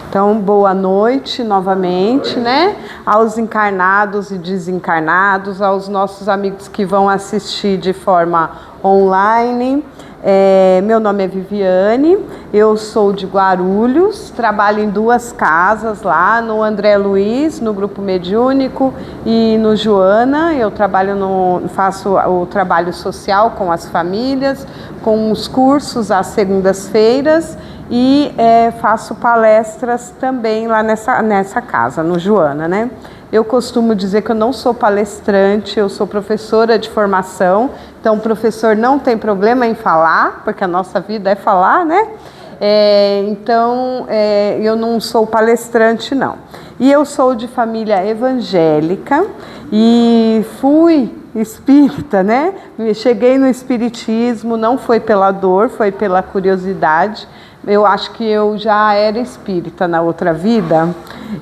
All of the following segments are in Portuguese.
Então, boa noite novamente, né? Aos encarnados e desencarnados, aos nossos amigos que vão assistir de forma online. Meu nome é Viviane, eu sou de Guarulhos, trabalho em 2 casas lá, no André Luiz, no Grupo Mediúnico, e no Joana. Eu faço o trabalho social com as famílias, com os cursos às segundas-feiras, e faço palestras também lá nessa casa, no Joana, né? Eu costumo dizer que eu não sou palestrante, eu sou professora de formação, então o professor não tem problema em falar, porque a nossa vida é falar, né? Eu não sou palestrante, não. E eu sou de família evangélica e fui espírita, né? Cheguei no espiritismo, não foi pela dor, foi pela curiosidade. Eu acho que eu já era espírita na outra vida.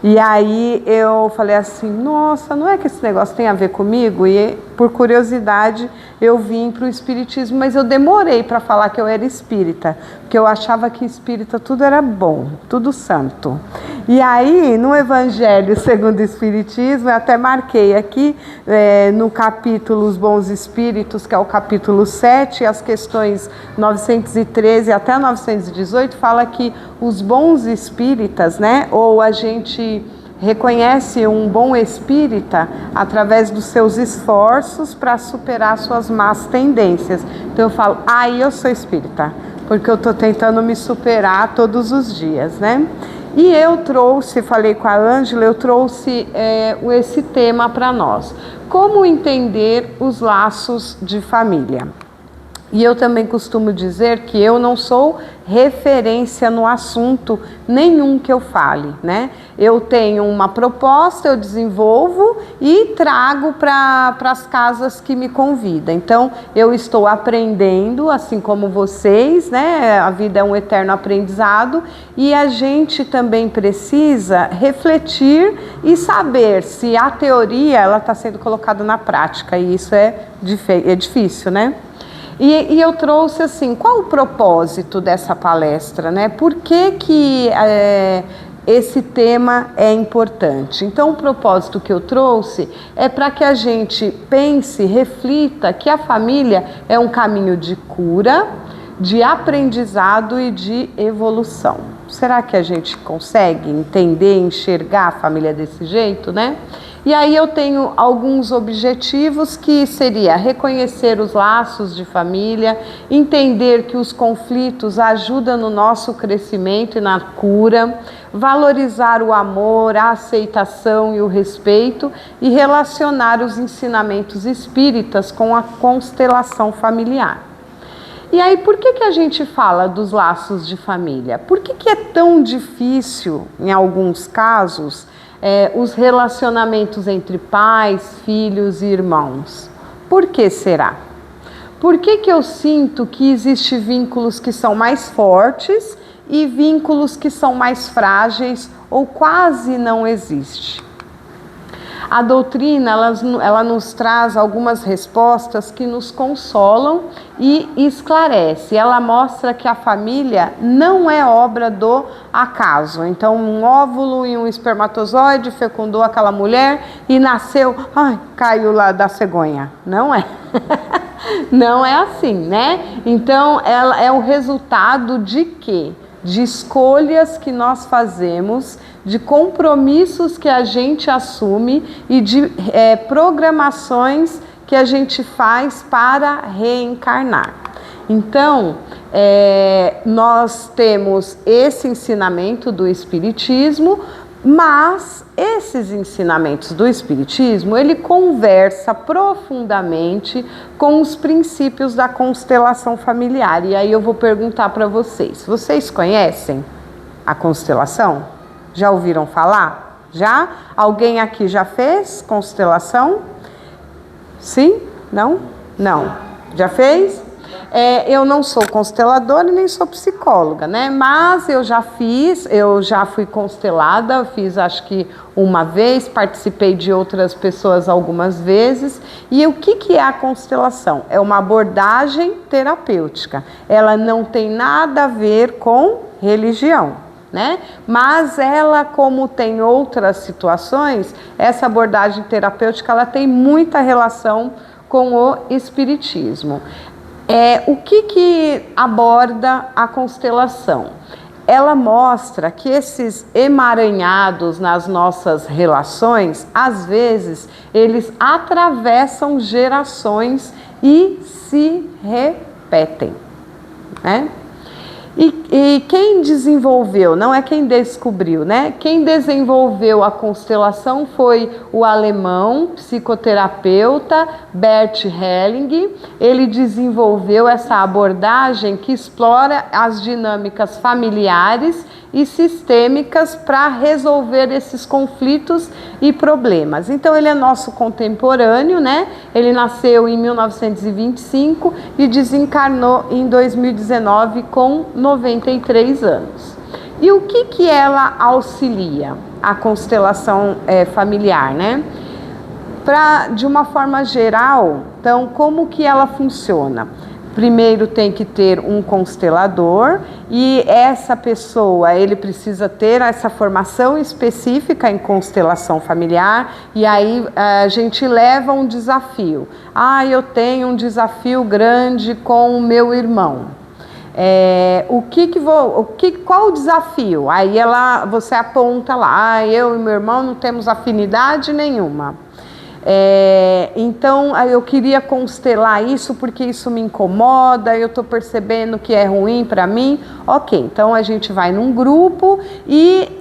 E aí eu falei assim, nossa, não é que esse negócio tem a ver comigo? E por curiosidade eu vim para o espiritismo, mas eu demorei para falar que eu era espírita, porque eu achava que espírita tudo era bom, tudo santo. E aí no Evangelho segundo o Espiritismo, eu até marquei aqui no capítulo Os Bons Espíritos, que é o capítulo 7, as questões 913 até 918, fala que os bons espíritas, né, ou a gente reconhece um bom espírita através dos seus esforços para superar suas más tendências. Então eu falo, eu sou espírita, porque eu estou tentando me superar todos os dias, né? E eu falei com a Ângela, eu trouxe esse tema para nós. Como entender os laços de família? E eu também costumo dizer que eu não sou referência no assunto nenhum que eu fale, né? Eu tenho uma proposta, eu desenvolvo e trago para as casas que me convidam. Então, eu estou aprendendo, assim como vocês, né? A vida é um eterno aprendizado e a gente também precisa refletir e saber se a teoria ela está sendo colocada na prática, e isso é difícil, né? E eu trouxe assim, qual o propósito dessa palestra, né? Por que esse tema é importante? Então, o propósito que eu trouxe é para que a gente pense, reflita que a família é um caminho de cura, de aprendizado e de evolução. Será que a gente consegue entender, enxergar a família desse jeito, né? E aí eu tenho alguns objetivos que seria reconhecer os laços de família, entender que os conflitos ajudam no nosso crescimento e na cura, valorizar o amor, a aceitação e o respeito e relacionar os ensinamentos espíritas com a constelação familiar. E aí, por que a gente fala dos laços de família? Por que é tão difícil, em alguns casos, os relacionamentos entre pais, filhos e irmãos? Por que será? Por que eu sinto que existem vínculos que são mais fortes e vínculos que são mais frágeis ou quase não existe? A doutrina, ela nos traz algumas respostas que nos consolam e esclarece. Ela mostra que a família não é obra do acaso. Então, um óvulo e um espermatozoide fecundou aquela mulher e nasceu, caiu lá da cegonha. Não é. Não é assim, né? Então, ela é o resultado de quê? De escolhas que nós fazemos, de compromissos que a gente assume e de programações que a gente faz para reencarnar. Então, nós temos esse ensinamento do Espiritismo, mas esses ensinamentos do Espiritismo, ele conversa profundamente com os princípios da constelação familiar. E aí eu vou perguntar para vocês, vocês conhecem a constelação? Já ouviram falar? Já? Alguém aqui já fez constelação? Sim? Não? Não. Já fez? Eu não sou consteladora e nem sou psicóloga, né? Mas eu já fui constelada, fiz acho que uma vez, participei de outras pessoas algumas vezes. E o que é a constelação? É uma abordagem terapêutica. Ela não tem nada a ver com religião, né? Mas ela, como tem outras situações, essa abordagem terapêutica ela tem muita relação com o espiritismo. O que aborda a constelação? Ela mostra que esses emaranhados nas nossas relações, às vezes, eles atravessam gerações e se repetem, né? E quem desenvolveu, não é quem descobriu, né? Quem desenvolveu a constelação foi o alemão psicoterapeuta Bert Helling. Ele desenvolveu essa abordagem que explora as dinâmicas familiares e sistêmicas para resolver esses conflitos e problemas. Então ele é nosso contemporâneo, né? Ele nasceu em 1925 e desencarnou em 2019 com 93 anos. E o que ela auxilia? A constelação familiar, né? De uma forma geral, então, como que ela funciona? Primeiro tem que ter um constelador e essa pessoa, ele precisa ter essa formação específica em constelação familiar e aí a gente leva um desafio. Eu tenho um desafio grande com o meu irmão. Qual o desafio? Aí você aponta lá, eu e meu irmão não temos afinidade nenhuma. Então eu queria constelar isso porque isso me incomoda, eu estou percebendo que é ruim para mim. Ok, então a gente vai num grupo e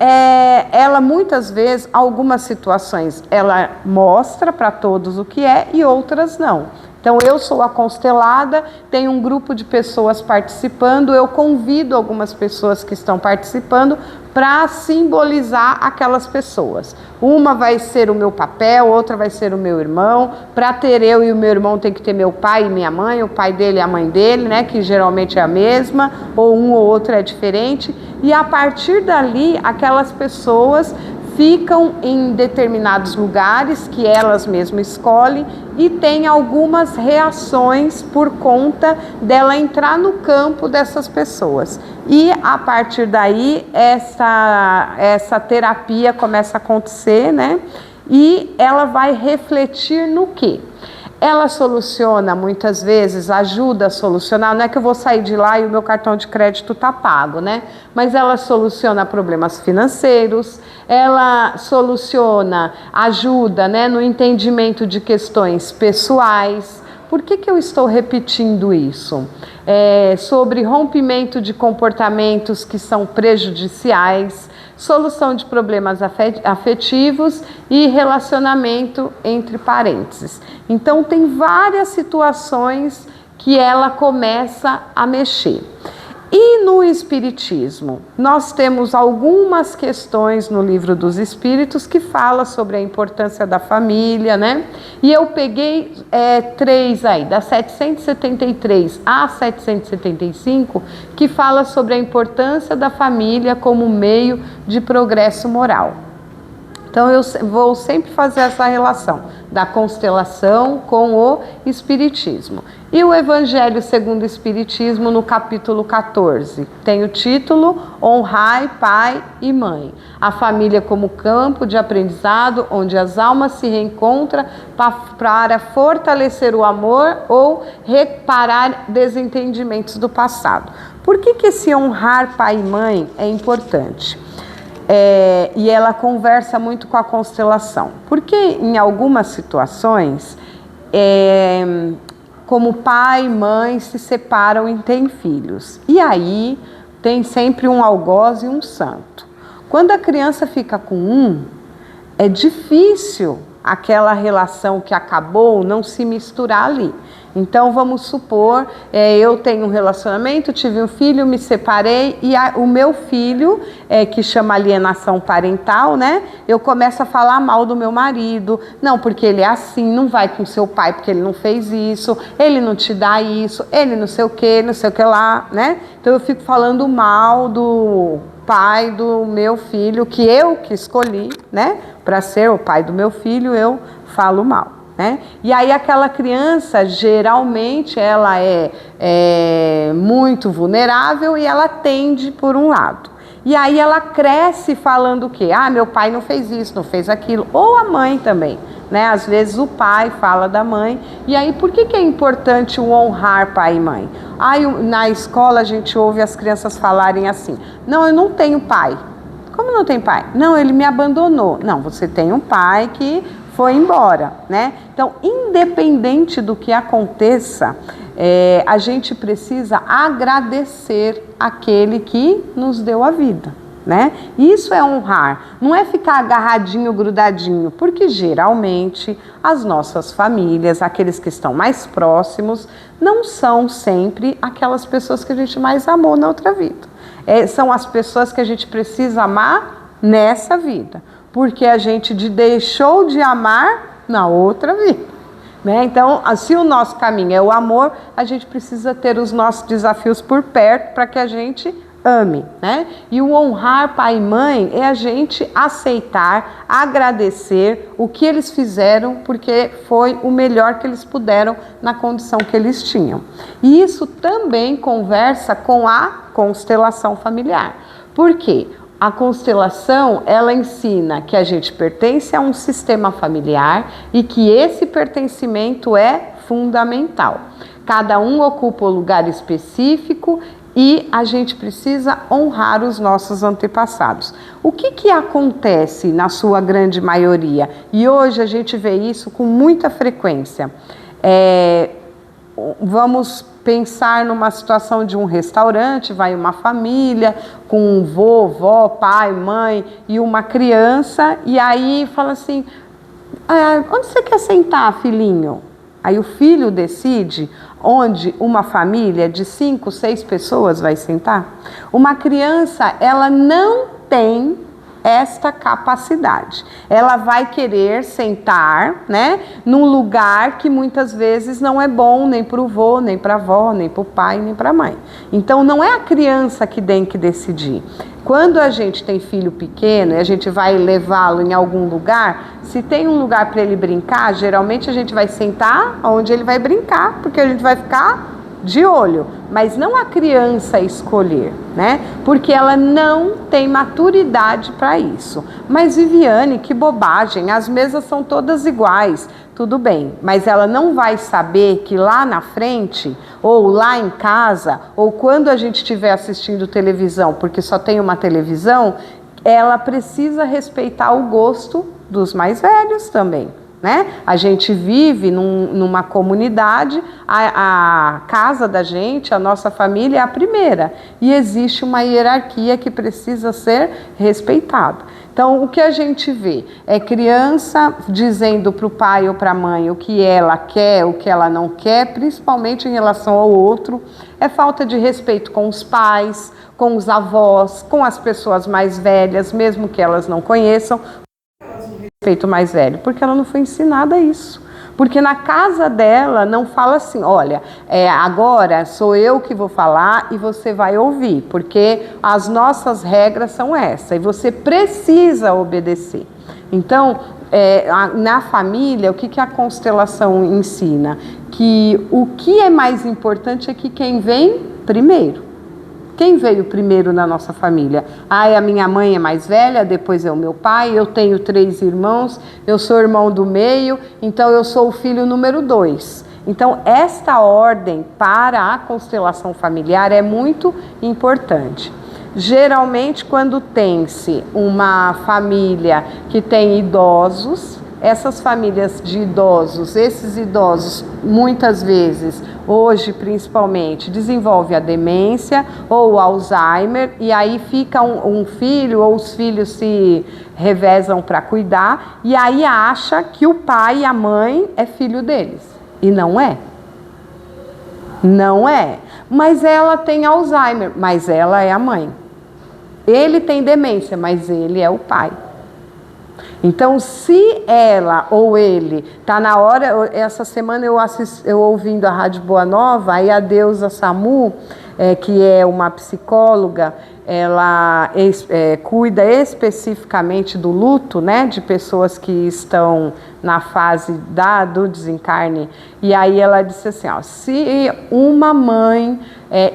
ela muitas vezes, algumas situações, ela mostra para todos o que é e outras não. Então eu sou a constelada, tem um grupo de pessoas participando, eu convido algumas pessoas que estão participando para simbolizar aquelas pessoas. Uma vai ser o meu papel, outra vai ser o meu irmão. Para ter eu e o meu irmão tem que ter meu pai e minha mãe, o pai dele e a mãe dele, né, que geralmente é a mesma, ou um ou outro é diferente. E a partir dali, aquelas pessoas ficam em determinados lugares que elas mesmas escolhem e tem algumas reações por conta dela entrar no campo dessas pessoas. E a partir daí essa terapia começa a acontecer, né? E ela vai refletir no quê? Ela soluciona muitas vezes, ajuda a solucionar, não é que eu vou sair de lá e o meu cartão de crédito está pago, né? Mas ela soluciona problemas financeiros, ela soluciona, ajuda, né, no entendimento de questões pessoais. Por que eu estou repetindo isso? Sobre rompimento de comportamentos que são prejudiciais, solução de problemas afetivos e relacionamento entre parênteses. Então, tem várias situações que ela começa a mexer. E no Espiritismo, nós temos algumas questões no Livro dos Espíritos que fala sobre a importância da família, né? E eu peguei 3 aí, da 773 a 775, que fala sobre a importância da família como meio de progresso moral. Então eu vou sempre fazer essa relação da constelação com o Espiritismo. E o Evangelho segundo o Espiritismo, no capítulo 14, tem o título Honrai Pai e Mãe. A família como campo de aprendizado, onde as almas se reencontram para fortalecer o amor ou reparar desentendimentos do passado. Por que esse honrar pai e mãe é importante? E ela conversa muito com a constelação, porque em algumas situações, como pai e mãe se separam e têm filhos, e aí tem sempre um algoz e um santo. Quando a criança fica com é difícil aquela relação que acabou não se misturar ali. Então vamos supor, eu tenho um relacionamento, tive um filho, me separei e o meu filho, que chama alienação parental, né? Eu começo a falar mal do meu marido, não, porque ele é assim, não vai com seu pai porque ele não fez isso, ele não te dá isso, ele não sei o que lá, né? Então eu fico falando mal do pai do meu filho, que eu que escolhi, né? Para ser o pai do meu filho, eu falo mal. Né? E aí aquela criança, geralmente, ela é muito vulnerável e ela tende por um lado. E aí ela cresce falando o quê? Ah, meu pai não fez isso, não fez aquilo. Ou a mãe também, né? Às vezes o pai fala da mãe. E aí por que é importante o honrar pai e mãe? Aí na escola a gente ouve as crianças falarem assim: não, eu não tenho pai. Como não tem pai? Não, ele me abandonou. Não, você tem um pai que foi embora, né? Então, independente do que aconteça, a gente precisa agradecer aquele que nos deu a vida, né? Isso é honrar, não é ficar agarradinho, grudadinho, porque geralmente as nossas famílias, aqueles que estão mais próximos, não são sempre aquelas pessoas que a gente mais amou na outra vida. São as pessoas que a gente precisa amar nessa vida, porque a gente deixou de amar na outra vida, né? Então, se o nosso caminho é o amor, a gente precisa ter os nossos desafios por perto para que a gente ame, né? E o honrar pai e mãe é a gente aceitar, agradecer o que eles fizeram, porque foi o melhor que eles puderam na condição que eles tinham. E isso também conversa com a constelação familiar. Por quê? A constelação, ela ensina que a gente pertence a um sistema familiar e que esse pertencimento é fundamental. Cada um ocupa um lugar específico e a gente precisa honrar os nossos antepassados. O que acontece na sua grande maioria? E hoje a gente vê isso com muita frequência. Vamos pensar numa situação de um restaurante, vai uma família com vovó, pai, mãe e uma criança, e aí fala assim: onde você quer sentar, filhinho? Aí o filho decide onde uma família de 5, 6 pessoas vai sentar. Uma criança, ela não tem esta capacidade. Ela vai querer sentar, né, num lugar que muitas vezes não é bom nem para o vô, nem para a avó, nem para o pai, nem para a mãe. Então não é a criança que tem que decidir. Quando a gente tem filho pequeno e a gente vai levá-lo em algum lugar, se tem um lugar para ele brincar, geralmente a gente vai sentar onde ele vai brincar, porque a gente vai ficar de olho, mas não a criança escolher, né? Porque ela não tem maturidade para isso. Mas Viviane, que bobagem, as mesas são todas iguais. Tudo bem, mas ela não vai saber que lá na frente, ou lá em casa, ou quando a gente estiver assistindo televisão, porque só tem uma televisão, ela precisa respeitar o gosto dos mais velhos também, né? A gente vive numa comunidade, a casa da gente, a nossa família é a primeira, e existe uma hierarquia que precisa ser respeitada. Então, o que a gente vê é criança dizendo para o pai ou para a mãe o que ela quer, o que ela não quer, principalmente em relação ao outro. É falta de respeito com os pais, com os avós, com as pessoas mais velhas, mesmo que elas não conheçam. Respeito mais velho, porque ela não foi ensinada isso. Porque na casa dela não fala assim: olha, agora sou eu que vou falar e você vai ouvir, porque as nossas regras são essas e você precisa obedecer. Então, na família, o que a constelação ensina? Que o que é mais importante é que quem vem primeiro. Quem veio primeiro na nossa família? A minha mãe é mais velha, depois é o meu pai, eu tenho 3 irmãos, eu sou irmão do meio, então eu sou o filho número 2. Então, esta ordem para a constelação familiar é muito importante. Geralmente, quando tem-se uma família que tem idosos, essas famílias de idosos, esses idosos, muitas vezes, hoje principalmente, desenvolvem a demência ou o Alzheimer, e aí fica um filho ou os filhos se revezam para cuidar, e aí acha que o pai e a mãe é filho deles. E não é. Não é. Mas ela tem Alzheimer, mas ela é a mãe. Ele tem demência, mas ele é o pai. Então, se ela ou ele está na hora, essa semana eu ouvindo a Rádio Boa Nova, aí a deusa Samu que é uma psicóloga, ela cuida especificamente do luto, né, de pessoas que estão na fase do desencarne. E aí ela disse assim, ó, se uma mãe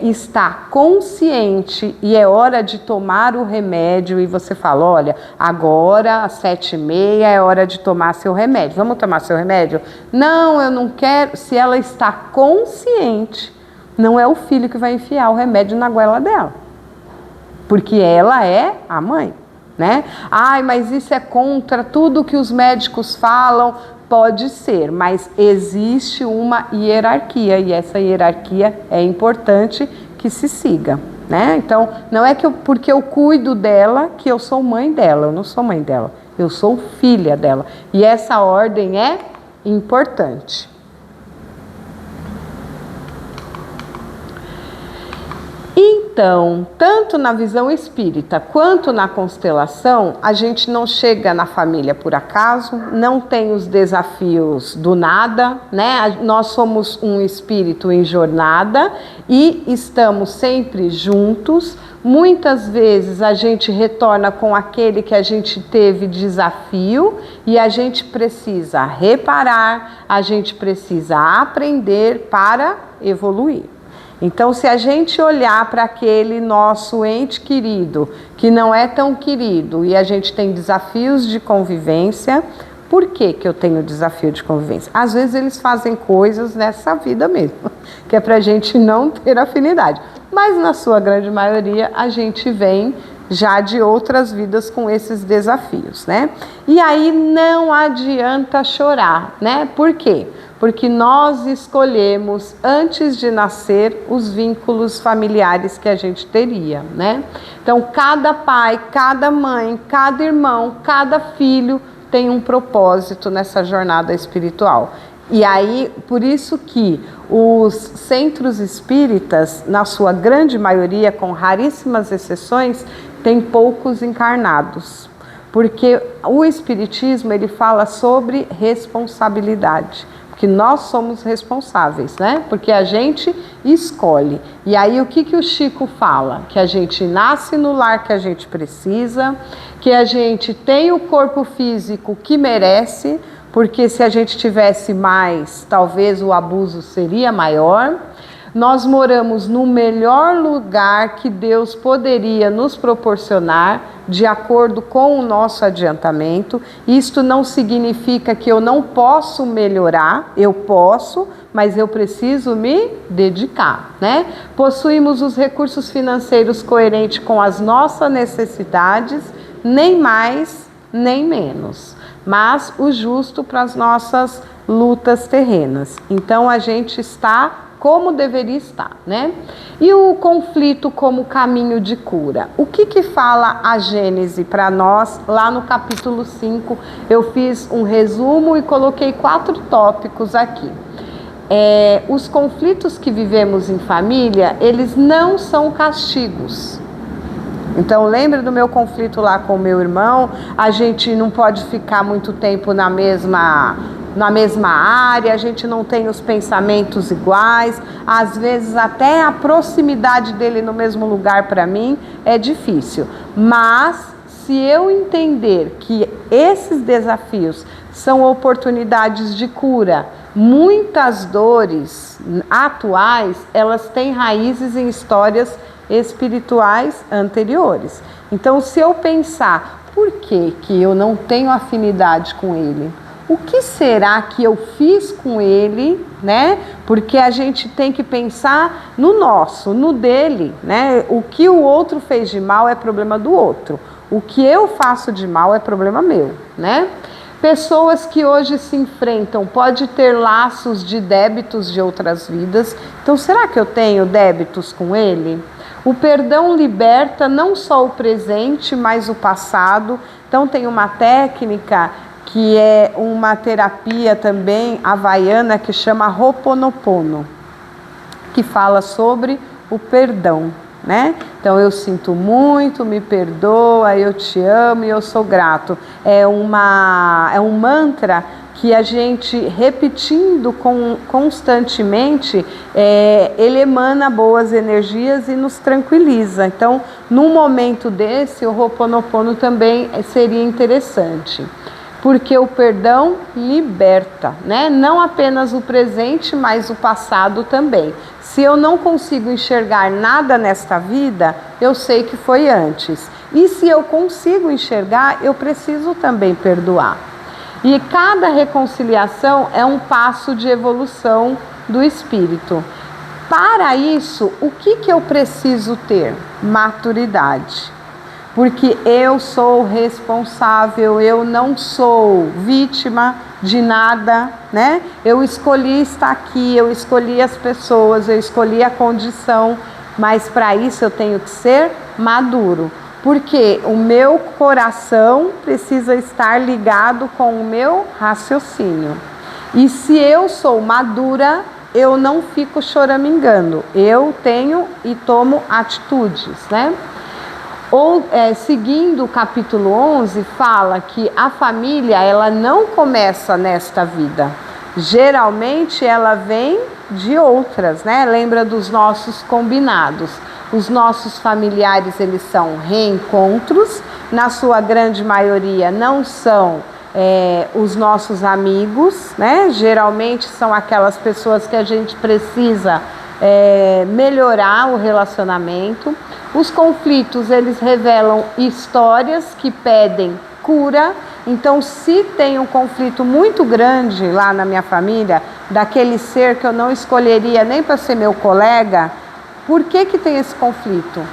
está consciente e é hora de tomar o remédio, e você fala, olha, agora às 7h30 é hora de tomar seu remédio, vamos tomar seu remédio? Não, eu não quero. Se ela está consciente, não é o filho que vai enfiar o remédio na goela dela, porque ela é a mãe, né? Ai, mas isso é contra tudo que os médicos falam. Pode ser, mas existe uma hierarquia, e essa hierarquia é importante que se siga, né? Então, não é porque eu cuido dela que eu sou mãe dela. Eu não sou mãe dela, eu sou filha dela. E essa ordem é importante. Então, tanto na visão espírita quanto na constelação, a gente não chega na família por acaso, não tem os desafios do nada, né? Nós somos um espírito em jornada e estamos sempre juntos. Muitas vezes a gente retorna com aquele que a gente teve desafio e a gente precisa reparar, a gente precisa aprender para evoluir. Então, se a gente olhar para aquele nosso ente querido, que não é tão querido, e a gente tem desafios de convivência, por que eu tenho desafio de convivência? Às vezes eles fazem coisas nessa vida mesmo, que é para a gente não ter afinidade. Mas na sua grande maioria, a gente vem já de outras vidas com esses desafios, né? E aí não adianta chorar, né? Por quê? Porque nós escolhemos, antes de nascer, os vínculos familiares que a gente teria, né? Então, cada pai, cada mãe, cada irmão, cada filho tem um propósito nessa jornada espiritual. E aí, por isso que os centros espíritas, na sua grande maioria, com raríssimas exceções, têm poucos encarnados. Porque o espiritismo, ele fala sobre responsabilidade. Que nós somos responsáveis, né? Porque a gente escolhe. E aí o que o Chico fala? Que a gente nasce no lar que a gente precisa, que a gente tem o corpo físico que merece, porque se a gente tivesse mais, talvez o abuso seria maior. Nós moramos no melhor lugar que Deus poderia nos proporcionar, de acordo com o nosso adiantamento. Isto não significa que eu não posso melhorar, eu posso, mas eu preciso me dedicar, né? Possuímos os recursos financeiros coerentes com as nossas necessidades, nem mais, nem menos, mas o justo para as nossas lutas terrenas. Então a gente está como deveria estar, né? E o conflito como caminho de cura. O que fala a Gênese para nós lá no capítulo 5? Eu fiz um resumo e coloquei 4 tópicos aqui. Os conflitos que vivemos em família, eles não são castigos. Então, lembra do meu conflito lá com o meu irmão? A gente não pode ficar muito tempo na mesma área, a gente não tem os pensamentos iguais, às vezes até a proximidade dele no mesmo lugar para mim é difícil. Mas se eu entender que esses desafios são oportunidades de cura, muitas dores atuais, elas têm raízes em histórias espirituais anteriores. Então, se eu pensar, por que eu não tenho afinidade com ele? O que será que eu fiz com ele, né? Porque a gente tem que pensar no nosso, no dele, né? O que o outro fez de mal é problema do outro. O que eu faço de mal é problema meu, né? Pessoas que hoje se enfrentam, pode ter laços de débitos de outras vidas. Então, será que eu tenho débitos com ele? O perdão liberta não só o presente, mas o passado. Então, tem uma técnica que é uma terapia também havaiana que chama Ho'oponopono, que fala sobre o perdão, né? Então, eu sinto muito, me perdoa, eu te amo e eu sou grato. É um mantra que a gente repetindo constantemente, ele emana boas energias e nos tranquiliza. Então, num momento desse, o Ho'oponopono também seria interessante. Porque o perdão liberta, né? Não apenas o presente, mas o passado também. Se eu não consigo enxergar nada nesta vida, eu sei que foi antes. E se eu consigo enxergar, eu preciso também perdoar. E cada reconciliação é um passo de evolução do espírito. Para isso, o que eu preciso ter? Maturidade. Porque eu sou responsável, eu não sou vítima de nada, né? Eu escolhi estar aqui, eu escolhi as pessoas, eu escolhi a condição, mas para isso eu tenho que ser maduro. Porque o meu coração precisa estar ligado com o meu raciocínio. E se eu sou madura, eu não fico choramingando, eu tenho e tomo atitudes, né? Seguindo o capítulo 11, fala que a família, ela não começa nesta vida. Geralmente ela vem de outras, né? Lembra dos nossos combinados. Os nossos familiares, eles são reencontros. Na sua grande maioria não são os nossos amigos, né? Geralmente são aquelas pessoas que a gente precisa melhorar o relacionamento. Os conflitos, eles revelam histórias que pedem cura. Então, se tem um conflito muito grande lá na minha família, daquele ser que eu não escolheria nem para ser meu colega, por que tem esse conflito?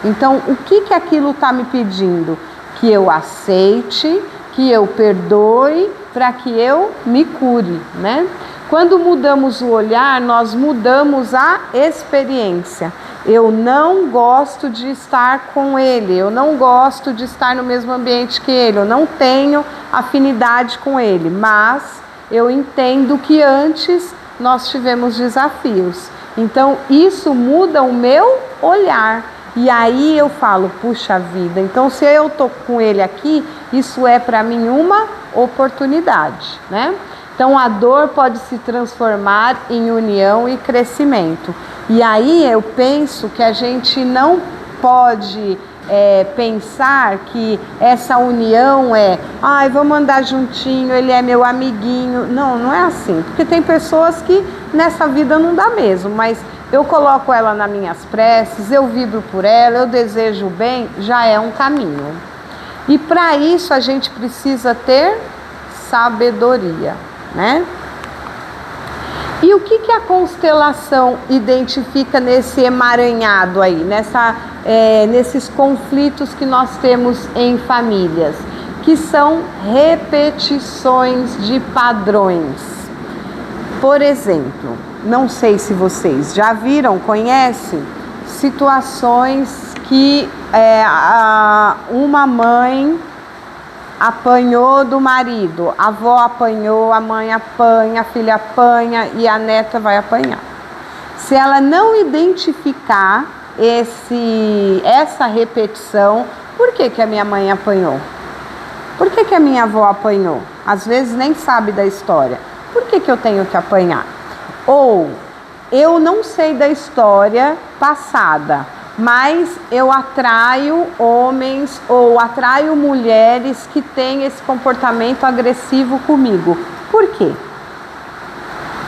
Então, o que aquilo está me pedindo? Que eu aceite, que eu perdoe, para que eu me cure, né? Quando mudamos o olhar, nós mudamos a experiência. Eu não gosto de estar com ele, eu não gosto de estar no mesmo ambiente que ele, eu não tenho afinidade com ele, mas eu entendo que antes nós tivemos desafios. Então, isso muda o meu olhar. E aí eu falo, puxa vida, então se eu tô com ele aqui, isso é para mim uma oportunidade, né? Então a dor pode se transformar em união e crescimento. E aí eu penso que a gente não pode pensar que essa união vamos andar juntinho, ele é meu amiguinho. Não, não é assim. Porque tem pessoas que nessa vida não dá mesmo, mas eu coloco ela nas minhas preces, eu vibro por ela, eu desejo o bem, já é um caminho. E para isso a gente precisa ter sabedoria, né? E o que a constelação identifica nesse emaranhado aí, nesses conflitos que nós temos em famílias, que são repetições de padrões. Por exemplo, não sei se vocês já viram, conhecem, situações que uma mãe apanhou do marido, a avó apanhou, a mãe apanha, a filha apanha e a neta vai apanhar. Se ela não identificar essa repetição, por que a minha mãe apanhou? Por que a minha avó apanhou? Às vezes nem sabe da história. Por que eu tenho que apanhar? Ou eu não sei da história passada, mas eu atraio homens ou atraio mulheres que têm esse comportamento agressivo comigo. Por quê?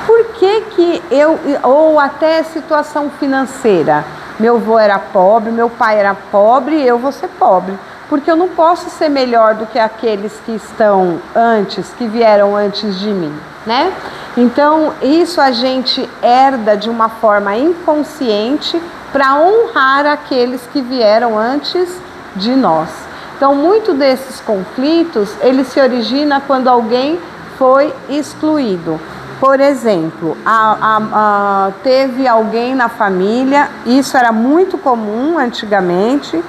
Por que ou até situação financeira. Meu avô era pobre, meu pai era pobre, eu vou ser pobre. Porque eu não posso ser melhor do que aqueles que estão antes, que vieram antes de mim, né? Então, isso a gente herda de uma forma inconsciente para honrar aqueles que vieram antes de nós. Então, muito desses conflitos, ele se origina quando alguém foi excluído. Por exemplo, teve alguém na família, isso era muito comum antigamente,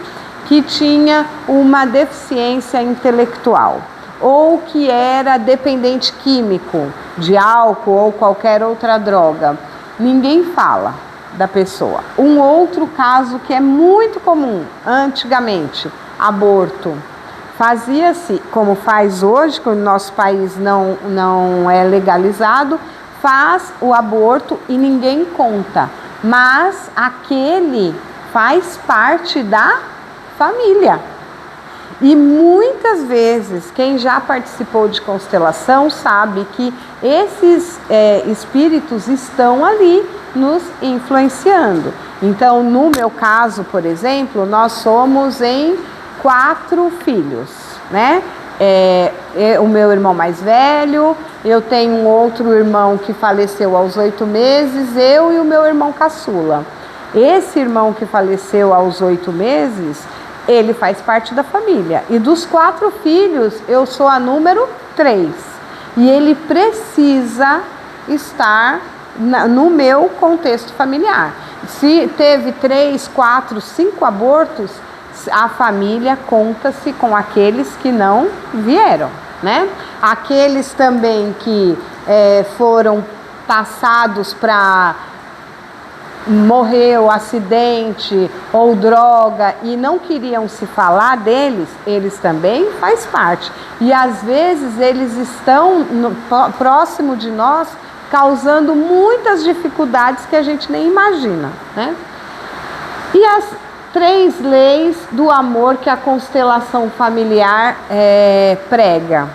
que tinha uma deficiência intelectual ou que era dependente químico de álcool ou qualquer outra droga. Ninguém fala da pessoa. Um outro caso que é muito comum antigamente, aborto. Fazia-se, como faz hoje, que o nosso país não é legalizado, faz o aborto e ninguém conta. Mas aquele faz parte da família. E muitas vezes, quem já participou de constelação sabe que esses espíritos estão ali nos influenciando. Então, no meu caso, por exemplo, nós somos em 4 filhos, né? O meu irmão mais velho, eu tenho um outro irmão que faleceu aos 8 meses, eu e o meu irmão caçula. Esse irmão que faleceu aos 8 meses, ele faz parte da família. E dos 4 filhos, eu sou a número 3. E ele precisa estar no meu contexto familiar. Se teve 3, 4, 5 abortos, a família conta-se com aqueles que não vieram, né? Aqueles também que foram passados para morreu, acidente ou droga e não queriam se falar deles, eles também faz parte. E às vezes eles estão próximo de nós, causando muitas dificuldades que a gente nem imagina, né? E as 3 leis do amor que a constelação familiar prega.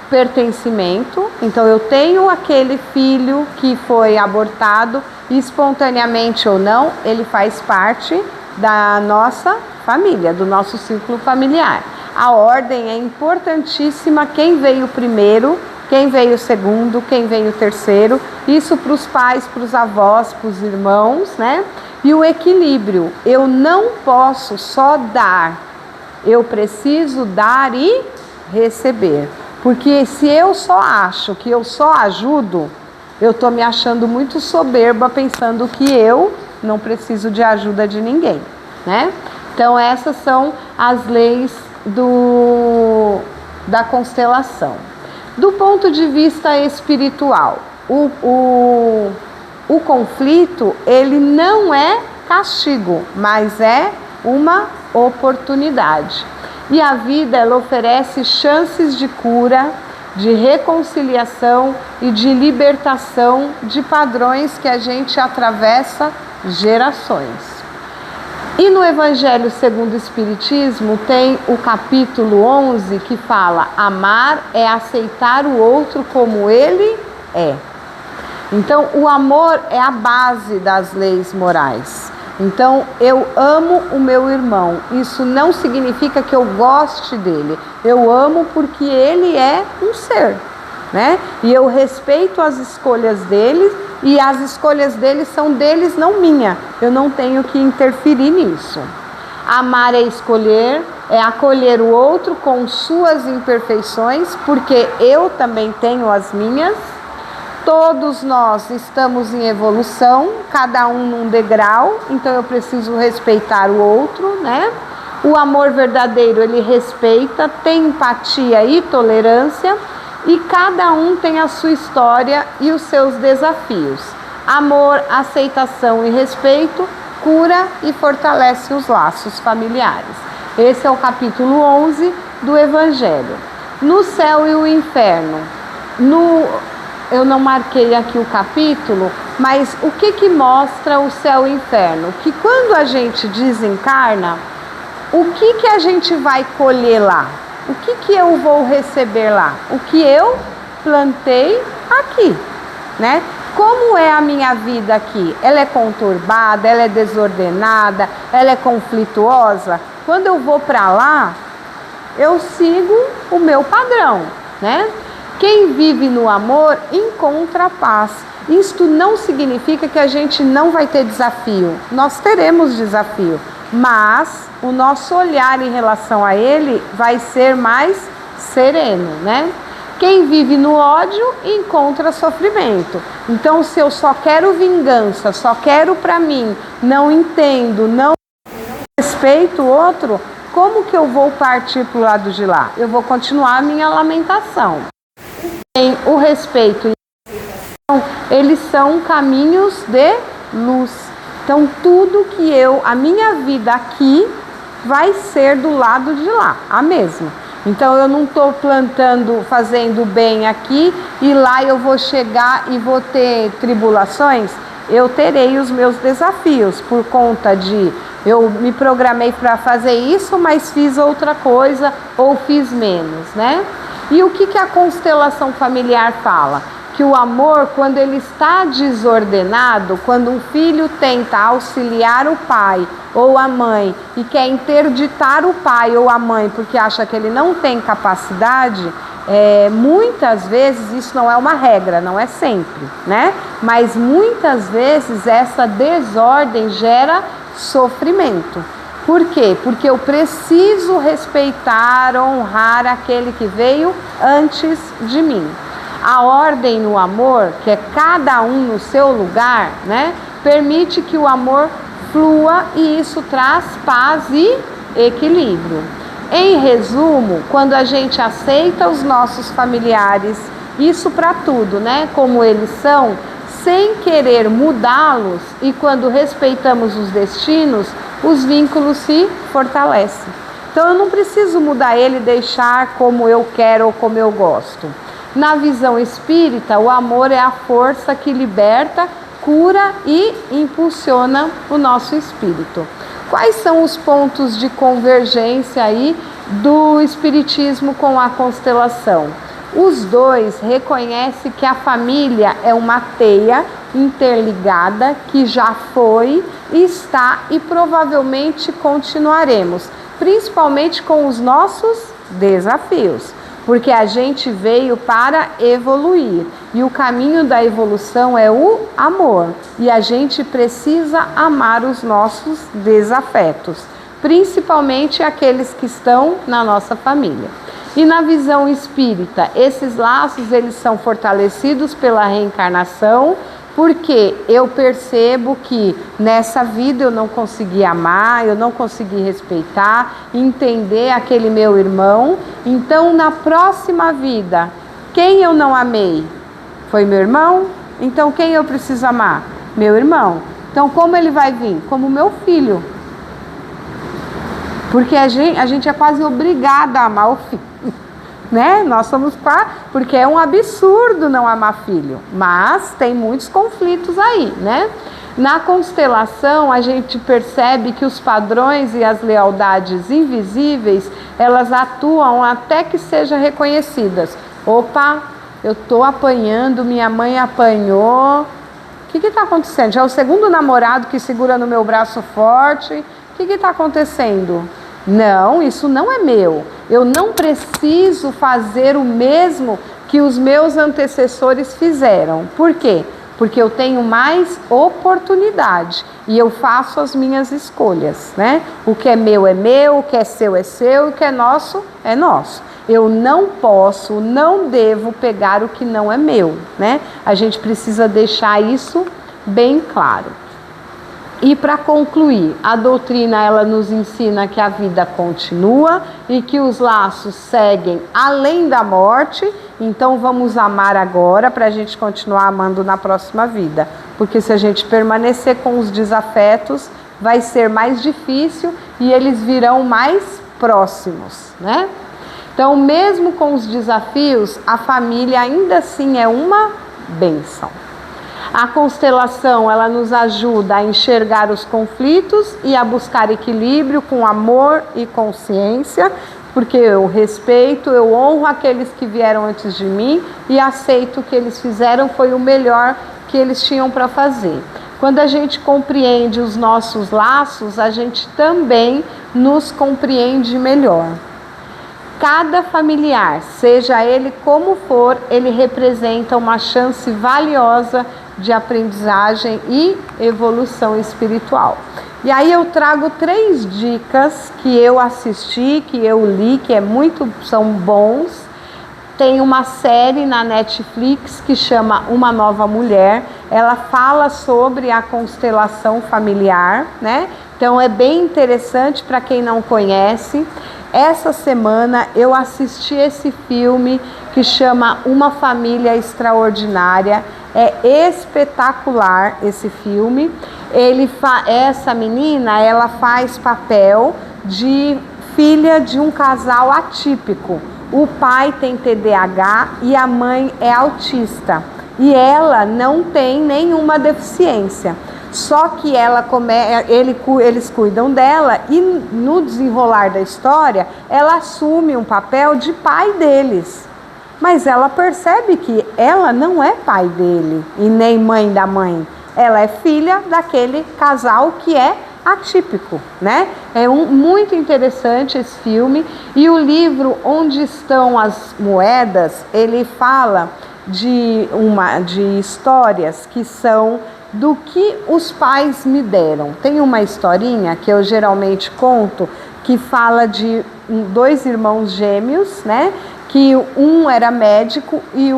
Pertencimento, então eu tenho aquele filho que foi abortado, espontaneamente ou não, ele faz parte da nossa família, do nosso círculo familiar. A ordem é importantíssima, quem veio primeiro, quem veio segundo, quem veio terceiro, isso para os pais, para os avós, para os irmãos, né? E o equilíbrio, eu não posso só dar, eu preciso dar e receber. Porque se eu só acho que eu só ajudo, eu estou me achando muito soberba, pensando que eu não preciso de ajuda de ninguém, né? Então essas são as leis da constelação. Do ponto de vista espiritual, o conflito, ele não é castigo, mas é uma oportunidade. E a vida, ela oferece chances de cura, de reconciliação e de libertação de padrões que a gente atravessa gerações. E no Evangelho segundo o Espiritismo tem o capítulo 11 que fala: amar é aceitar o outro como ele é. Então, o amor é a base das leis morais. Então, eu amo o meu irmão. Isso não significa que eu goste dele. Eu amo porque ele é um ser, né? E eu respeito as escolhas dele e as escolhas deles são deles, não minha. Eu não tenho que interferir nisso. Amar é escolher, é acolher o outro com suas imperfeições, porque eu também tenho as minhas. Todos nós estamos em evolução, cada um num degrau, então eu preciso respeitar o outro, né? O amor verdadeiro, ele respeita, tem empatia e tolerância, e cada um tem a sua história e os seus desafios. Amor, aceitação e respeito cura e fortalece os laços familiares. Esse é o capítulo 11 do Evangelho. No céu e o inferno, eu não marquei aqui o capítulo, mas o que mostra o céu e o inferno? Que quando a gente desencarna, o que a gente vai colher lá? O que eu vou receber lá? O que eu plantei aqui, né? Como é a minha vida aqui? Ela é conturbada, ela é desordenada, ela é conflituosa? Quando eu vou para lá, eu sigo o meu padrão, né? Quem vive no amor encontra paz. Isto não significa que a gente não vai ter desafio. Nós teremos desafio, mas o nosso olhar em relação a ele vai ser mais sereno, né? Quem vive no ódio encontra sofrimento. Então, se eu só quero vingança, só quero para mim, não entendo, não respeito o outro, como que eu vou partir para o lado de lá? Eu vou continuar a minha lamentação. O respeito e a aceitação, eles são caminhos de luz. Então, tudo que a minha vida aqui vai ser do lado de lá, a mesma. Então eu não estou plantando, fazendo bem aqui e lá eu vou chegar e vou ter tribulações. Eu terei os meus desafios por conta de eu me programei para fazer isso, mas fiz outra coisa ou fiz menos, né? E o que a constelação familiar fala? Que o amor, quando ele está desordenado, quando um filho tenta auxiliar o pai ou a mãe e quer interditar o pai ou a mãe porque acha que ele não tem capacidade, muitas vezes, isso não é uma regra, não é sempre, né? Mas muitas vezes essa desordem gera sofrimento. Por quê? Porque eu preciso respeitar, honrar aquele que veio antes de mim. A ordem no amor, que é cada um no seu lugar, né? Permite que o amor flua e isso traz paz e equilíbrio. Em resumo, quando a gente aceita os nossos familiares, isso para tudo, né? Como eles são, sem querer mudá-los, e quando respeitamos os destinos, os vínculos se fortalecem. Então eu não preciso mudar ele e deixar como eu quero ou como eu gosto. Na visão espírita, o amor é a força que liberta, cura e impulsiona o nosso espírito. Quais são os pontos de convergência aí do espiritismo com a constelação? Os dois reconhecem que a família é uma teia interligada que já foi, está e provavelmente continuaremos, principalmente com os nossos desafios, porque a gente veio para evoluir e o caminho da evolução é o amor, e a gente precisa amar os nossos desafetos, principalmente aqueles que estão na nossa família. E na visão espírita, esses laços eles são fortalecidos pela reencarnação, porque eu percebo que nessa vida eu não consegui amar, eu não consegui respeitar, entender aquele meu irmão. Então, na próxima vida, quem eu não amei? Foi meu irmão? Então, quem eu preciso amar? Meu irmão. Então, como ele vai vir? Como meu filho. Porque a gente é quase obrigada a amar o filho. Né? Nós somos porque é um absurdo não amar filho, mas tem muitos conflitos aí, né? Na constelação a gente percebe que os padrões e as lealdades invisíveis, elas atuam até que sejam reconhecidas. Opa, eu tô apanhando, minha mãe apanhou, o que está acontecendo? Já é o segundo namorado que segura no meu braço forte, o que está acontecendo? Não, isso não é meu. Eu não preciso fazer o mesmo que os meus antecessores fizeram. Por quê? Porque eu tenho mais oportunidade e eu faço as minhas escolhas, né? O que é meu, o que é seu, o que é nosso, é nosso. Eu não posso, não devo pegar o que não é meu, né? A gente precisa deixar isso bem claro. E para concluir, a doutrina ela nos ensina que a vida continua e que os laços seguem além da morte. Então vamos amar agora para a gente continuar amando na próxima vida. Porque se a gente permanecer com os desafetos, vai ser mais difícil e eles virão mais próximos, né? Então, mesmo com os desafios, a família ainda assim é uma bênção. A constelação, ela nos ajuda a enxergar os conflitos e a buscar equilíbrio com amor e consciência, porque eu respeito, eu honro aqueles que vieram antes de mim e aceito o que eles fizeram, foi o melhor que eles tinham para fazer. Quando a gente compreende os nossos laços, a gente também nos compreende melhor. Cada familiar, seja ele como for, ele representa uma chance valiosa de aprendizagem e evolução espiritual. E aí eu trago 3 dicas que eu assisti, que eu li, que são bons. Tem uma série na Netflix que chama Uma Nova Mulher. Ela fala sobre a constelação familiar, né? Então é bem interessante para quem não conhece. Essa semana eu assisti esse filme que chama Uma Família Extraordinária. É espetacular esse filme. Essa menina, ela faz papel de filha de um casal atípico. O pai tem TDAH e a mãe é autista. E ela não tem nenhuma deficiência. Só que eles cuidam dela e no desenrolar da história, ela assume um papel de pai deles. Mas ela percebe que ela não é pai dele e nem mãe da mãe. Ela é filha daquele casal que é atípico, né? É muito interessante esse filme. E o livro Onde Estão as Moedas, ele fala de histórias que são do que os pais me deram. Tem uma historinha que eu geralmente conto que fala de dois irmãos gêmeos, né? Que um era médico e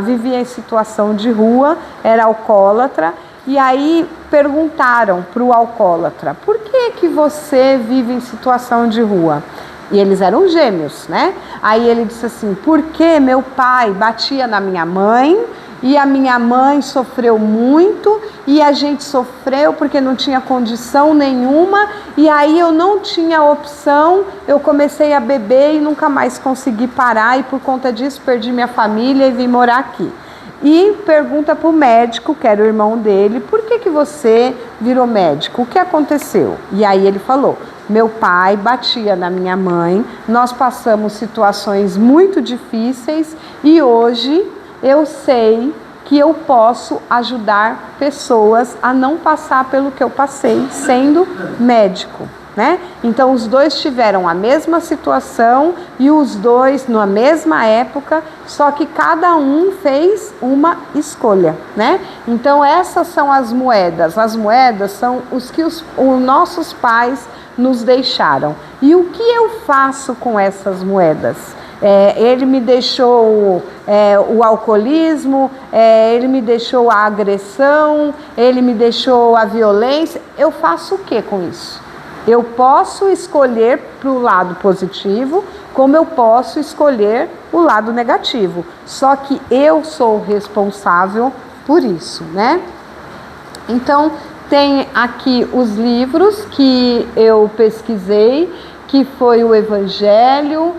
vivia em situação de rua, era alcoólatra. E aí perguntaram para o alcoólatra: por que você vive em situação de rua? E eles eram gêmeos, né? Aí ele disse assim: porque meu pai batia na minha mãe e a minha mãe sofreu muito e a gente sofreu porque não tinha condição nenhuma e aí eu não tinha opção, eu comecei a beber e nunca mais consegui parar e por conta disso perdi minha família e vim morar aqui. E pergunta para o médico, que era o irmão dele: por que você virou médico? O que aconteceu? E aí ele falou: meu pai batia na minha mãe, nós passamos situações muito difíceis e hoje eu sei que eu posso ajudar pessoas a não passar pelo que eu passei sendo médico, né? Então os dois tiveram a mesma situação e os dois na mesma época, só que cada um fez uma escolha, né? Então essas são as moedas. As moedas são os que os nossos pais nos deixaram. E o que eu faço com essas moedas? Ele me deixou o alcoolismo, ele me deixou a agressão, ele me deixou a violência. Eu faço o que com isso? Eu posso escolher para o lado positivo, como eu posso escolher o lado negativo. Só que eu sou responsável por isso, né? Então, tem aqui os livros que eu pesquisei, que foi o Evangelho,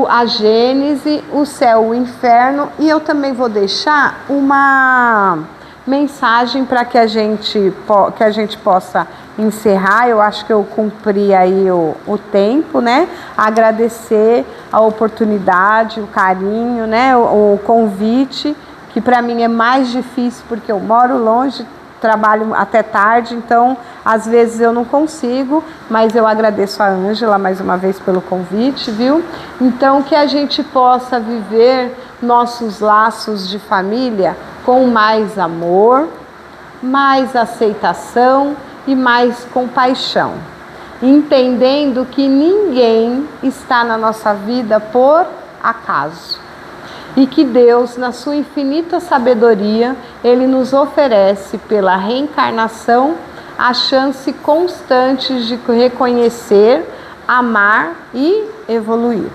a Gênese, o Céu, o Inferno, e eu também vou deixar uma mensagem para que a gente possa encerrar. Eu acho que eu cumpri aí o tempo, né? Agradecer a oportunidade, o carinho, né? O convite, que para mim é mais difícil porque eu moro longe, trabalho até tarde, então às vezes eu não consigo, mas eu agradeço a Ângela mais uma vez pelo convite, viu? Então que a gente possa viver nossos laços de família com mais amor, mais aceitação e mais compaixão, entendendo que ninguém está na nossa vida por acaso. E que Deus, na sua infinita sabedoria, Ele nos oferece pela reencarnação a chance constante de reconhecer, amar e evoluir.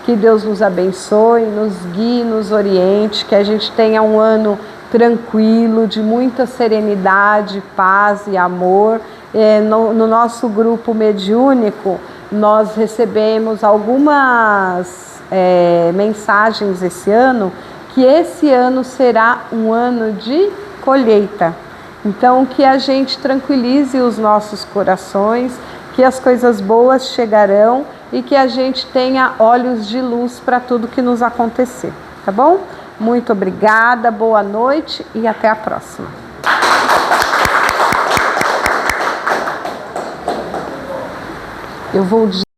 Que Deus nos abençoe, nos guie, nos oriente, que a gente tenha um ano tranquilo, de muita serenidade, paz e amor. No nosso grupo mediúnico, nós recebemos algumas mensagens esse ano, que esse ano será um ano de colheita. Então que a gente tranquilize os nossos corações, que as coisas boas chegarão e que a gente tenha olhos de luz para tudo que nos acontecer, tá bom? Muito obrigada, boa noite e até a próxima. Eu vou